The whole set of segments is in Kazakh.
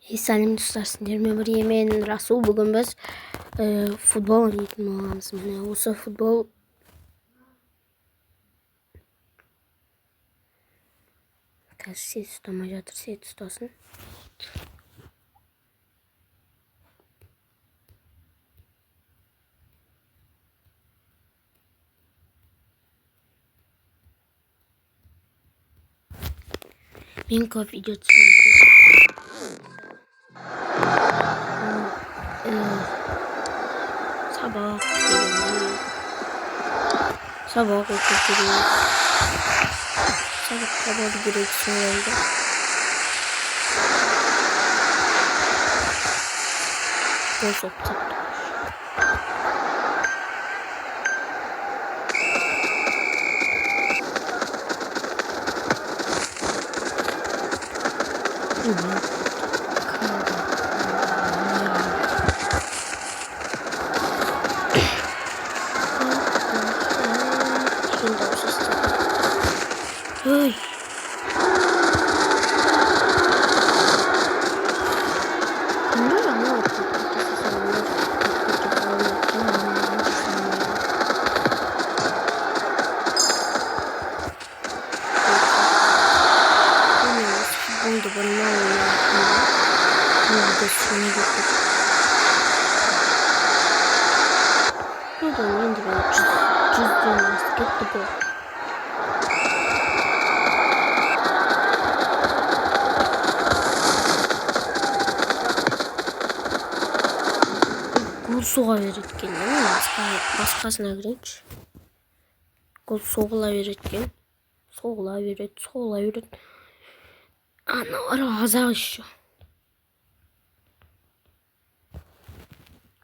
Сәлем достар, сіздермен бірге мен Расул. Бүгін біз футбол ойнайтын боламыз. Міне осы футбол қазір сет ұстамай жатыр, сет ұстасын. Мен көп видео түсірдім. Sabah okul gidiyoruz. Sabah direksiyonlarda. Gol soktuk. Hey. Gol soğa verirken değil mi? Başkasına girinç. Gol soğula verirken. Soğula verir. Ana ara azar işiyor.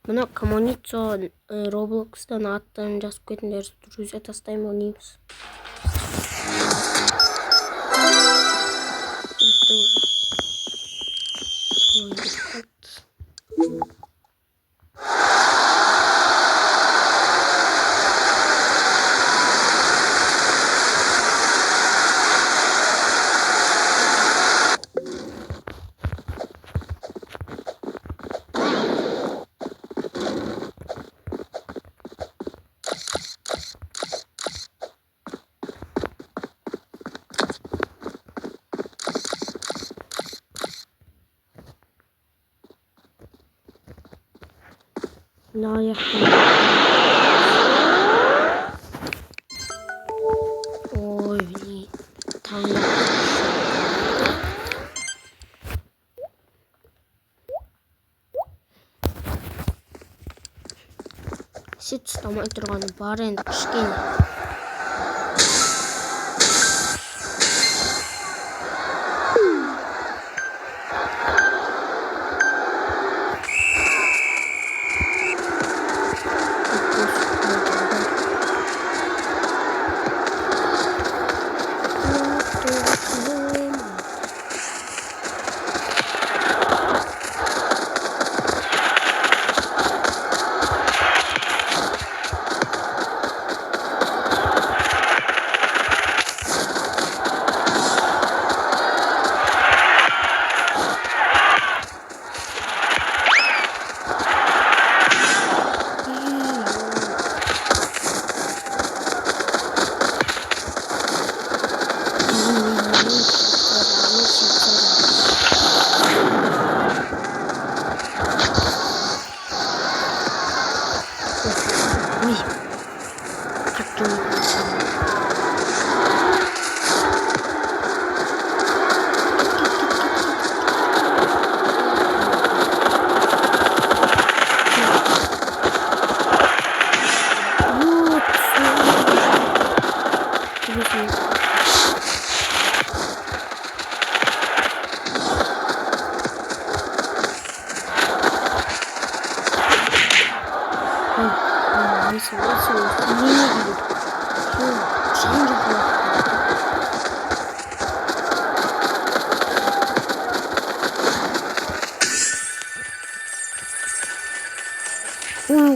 Buna Kamonitso Roblox'tan attığım жазып кетіңдер, друзья тастаймын, ойнаймыз. Ne yaptım? Oy, tanrım. Сет ұстамай тұрғаны бар енді кішкене.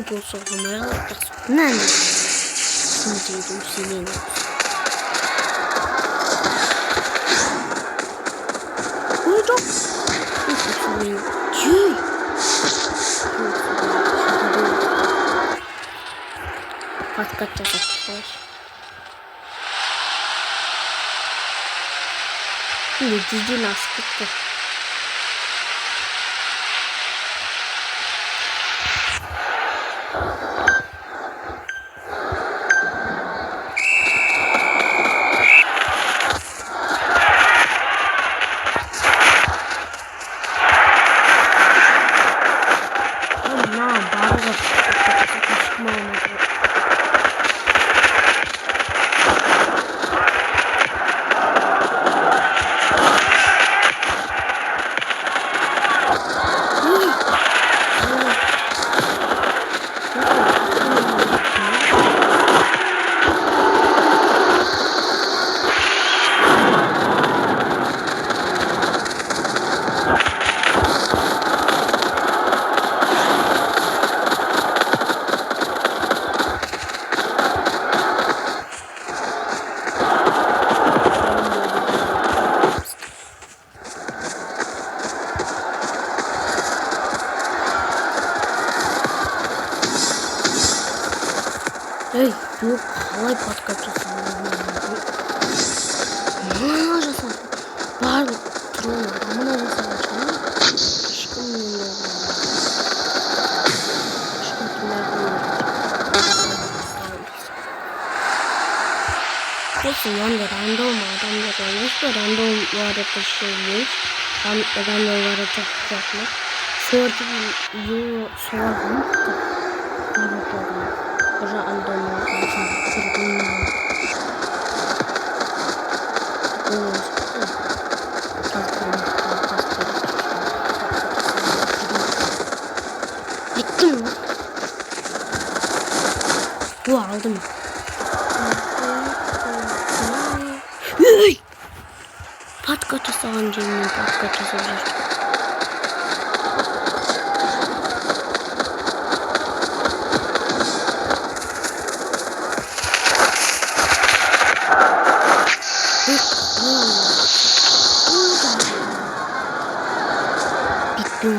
Гол соғылмай қалды. Мынаны сендерді усиление. Ой, жоқ. подкат жасап. Şimdi cücün astıktı. Ey, yok halay patlatıyorsun. Ne yapacağım? Bağırma. Troll adamın arasına açalım. Aşkım yanında olalım. Aşkım kimlerden neyse yanında random adamlar olmuş ve random vardı taşıyormuş. Random vardı taşıyacaklar. Sordum. Random bitti mi? Bu aldım. Patkaçası ancağının patkaçası olacak. Bitti.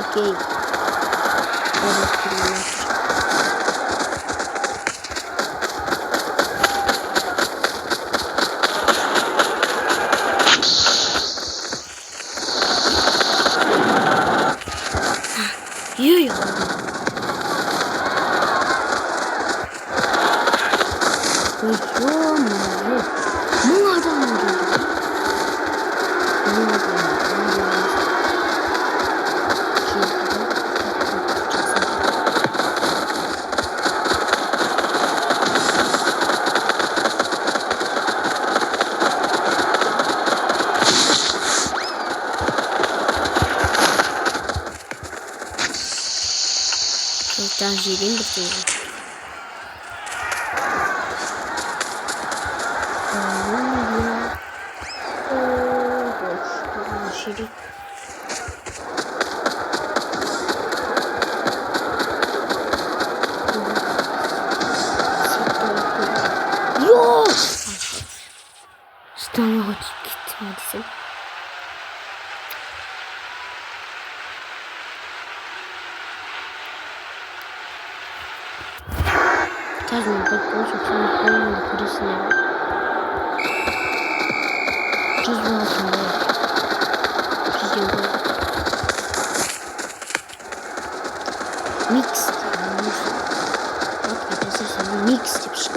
Okey. Yiyor. Bu adam mı? Tercihim bitti. Şirin. Yok. Stana hadi git hadi sen. Tarzım bak olsun sana koymadı kurisine. Tuz lazım be. Tuz yok. Mix. Bak ötesi sana mix gibi şey.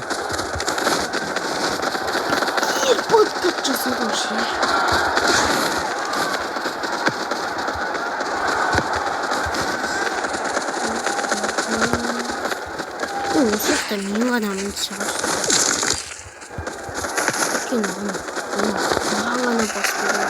Bir patlatacağız bu şey. Sırf da benim adamın çalıştı. Bakın onu bağlana bastırıyor.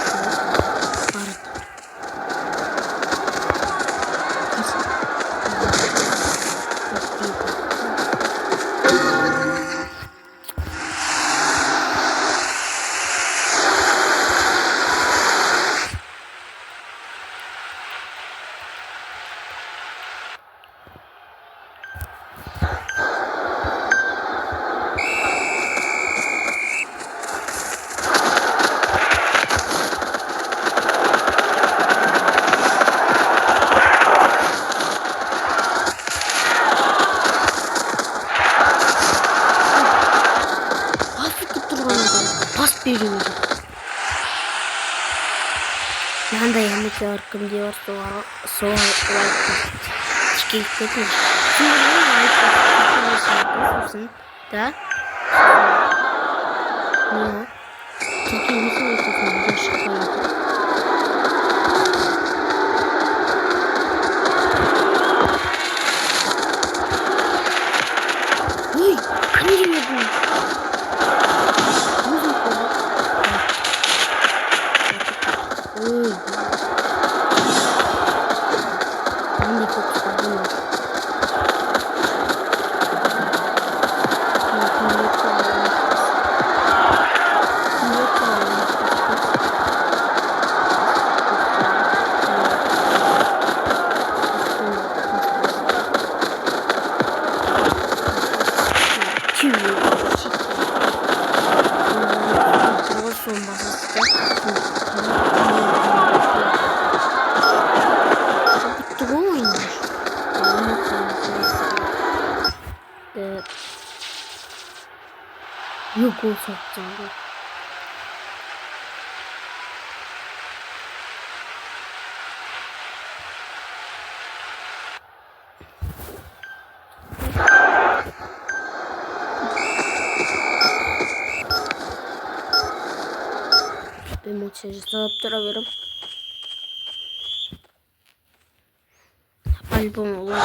Öndeki arkamda var soğan like çıkıyor. Şimdi like basıyorsun da ne? Türkiye nasıl yaşıyorsun? Yaşıyorsun. Uy, hangi bu? Ben de çok sıkıldım. Yok olsa canım. Bir maçı saptırabilirim. Albüm olur.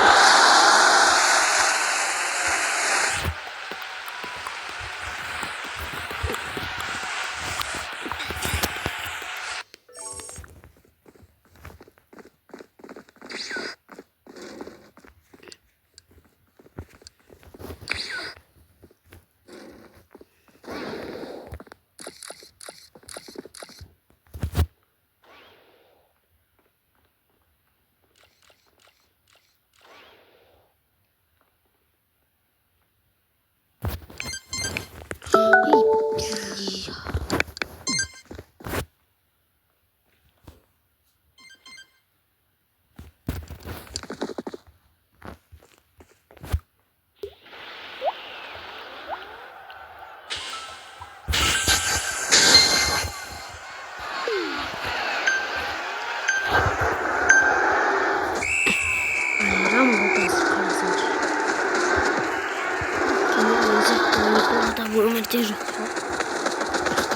Вымонтируется.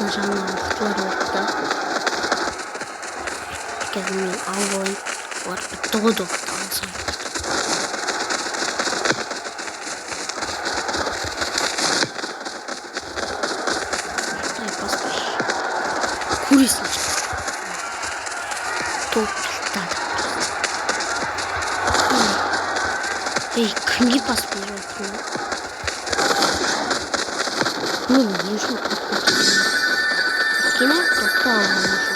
Нажимаем второй, Кевин Алвой. Вот todo танца. Дай поспишь. Курисочка. Тут так. Эй, книги поспишь. Ну, не жду, как кино попало уже.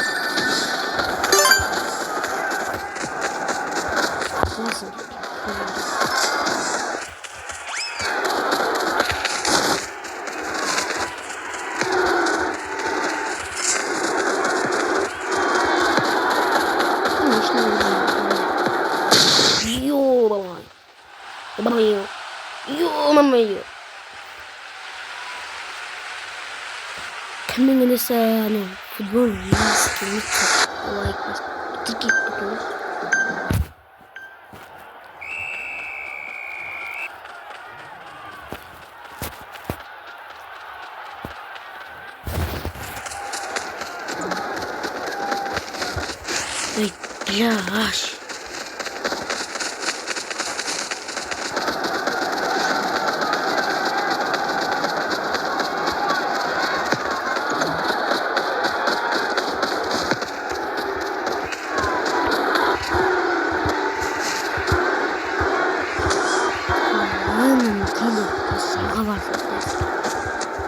Классно. Ё-моё. Ё-моё. Coming in this no, football is like tiki football. Wait, gosh.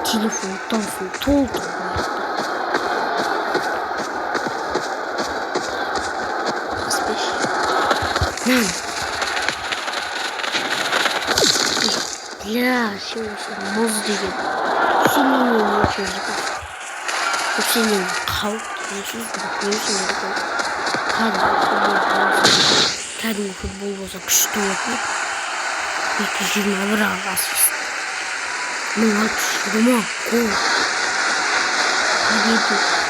Телефон, телефон, толку. Поспишь. Бля, все, мозг дает. Сильнее не очень ждать. Сильнее хау, не очень Kadın futbol olacak что это? И набралась. Ну вот, думаю, победу.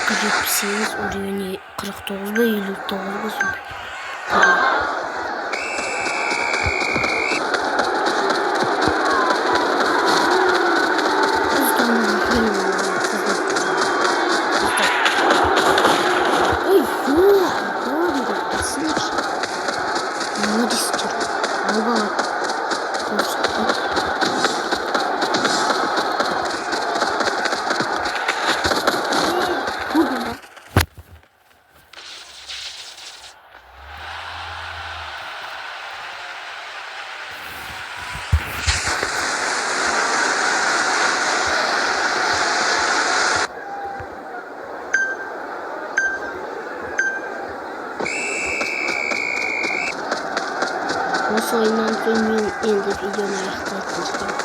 dakika 78 oraya 49'da 59'da sonra. Осы ойыннан кейін мен енді видеоны аяқтайтын шығармын.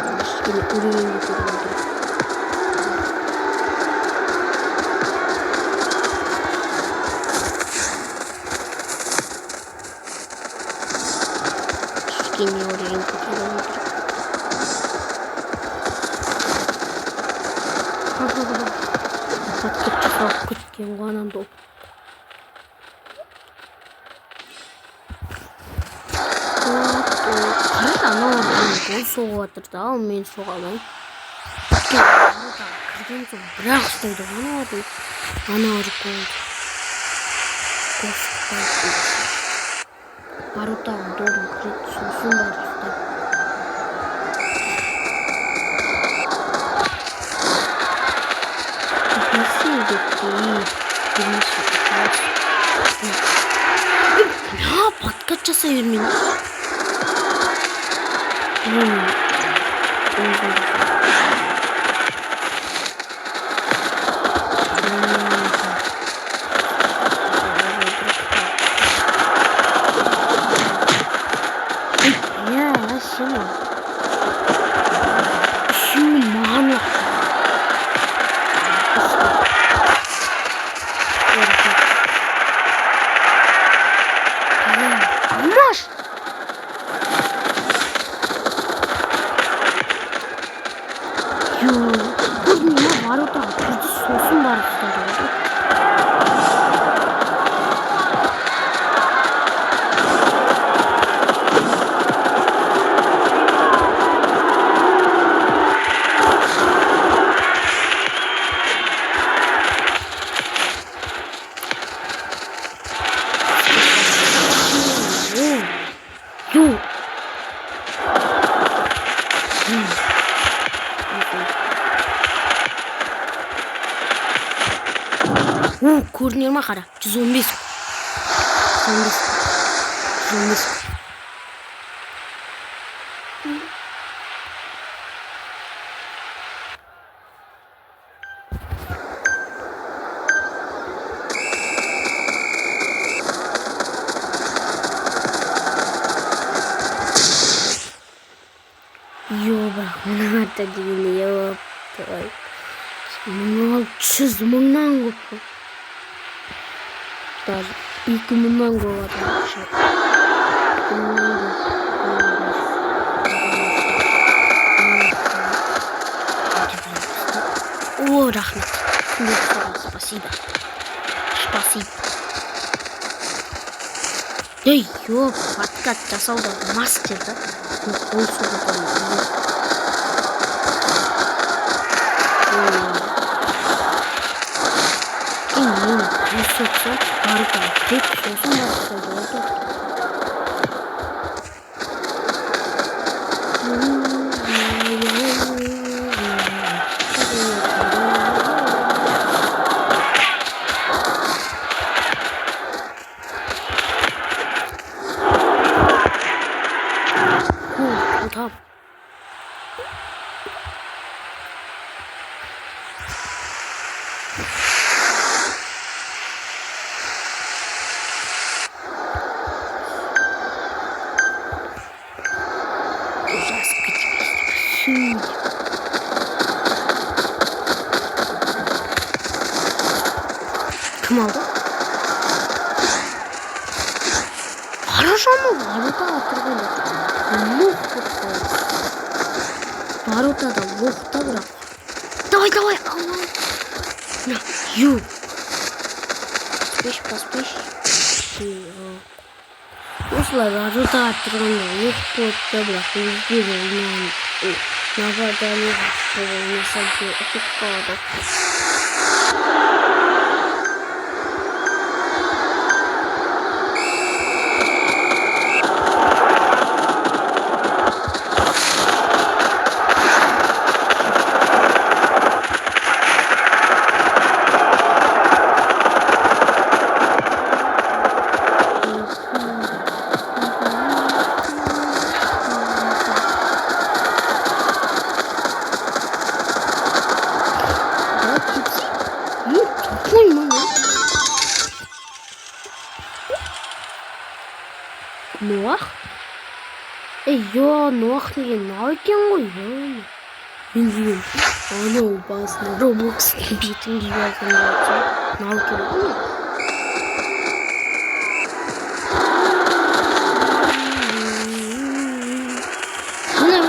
Өйткені үрейленіп кетіп отыр. Кішкене үрейленіп кетіп отыр. Апатқа жасалып кеткен ғой анамды. Анау гол соғып жатыр да, ал мен соға алмаймын. Кірген соң бірақ ұстайды ғой ана гол. Воротаға добын кіреді, сосын барып ұстайды. Подкат жасай бермейді. Ворота кірді, сосын барып ұстады. Көрінер ма қара? 115. 115. Бірақ мына ата дегенде ой. 600 мыңнан көп. Даже 2000'dan gol atmış. О, рахмет. Спасибо. Спасибо. Эй, ёп, подкат жасау да мастер да. Гол соғып соқса, барып тек сосын барып болды. Tamam. Kim aldı? Хорошо mu? Valuta atır böyle. Воротада лохта бірақ. Давай, давай, алла. Ю. Паспеш. Осылай воротаға тұрғанда лох болыпты, бірақ өздері нападание жасап ұтып қалады. Ноах? Ноах деген мынау екен ғой. Мен деген анау басында Роблокстың бетін киіп алған болса, мынау екен ғой. Мына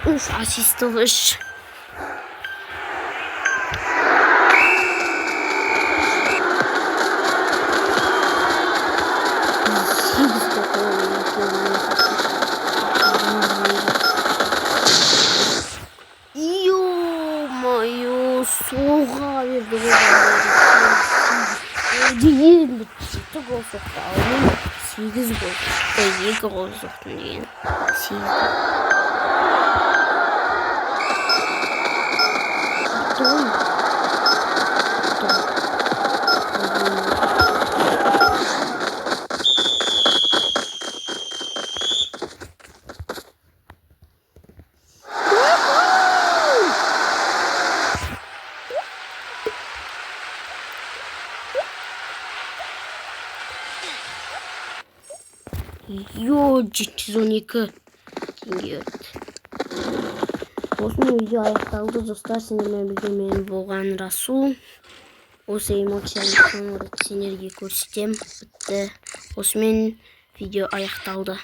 мен асистовыш. Ё-моё, соға берді ғой. Деген бітті гол соқты. 8 гол. 2 гол соқтым деген. 8 Ё, 712 теңге өрт. Осымен видео аяқталды, достар. Сендермен бірге мен болған Расул. Осы эмоцияны соңғы рет сендерге көрсетем. Бітті. Осымен видео аяқталды.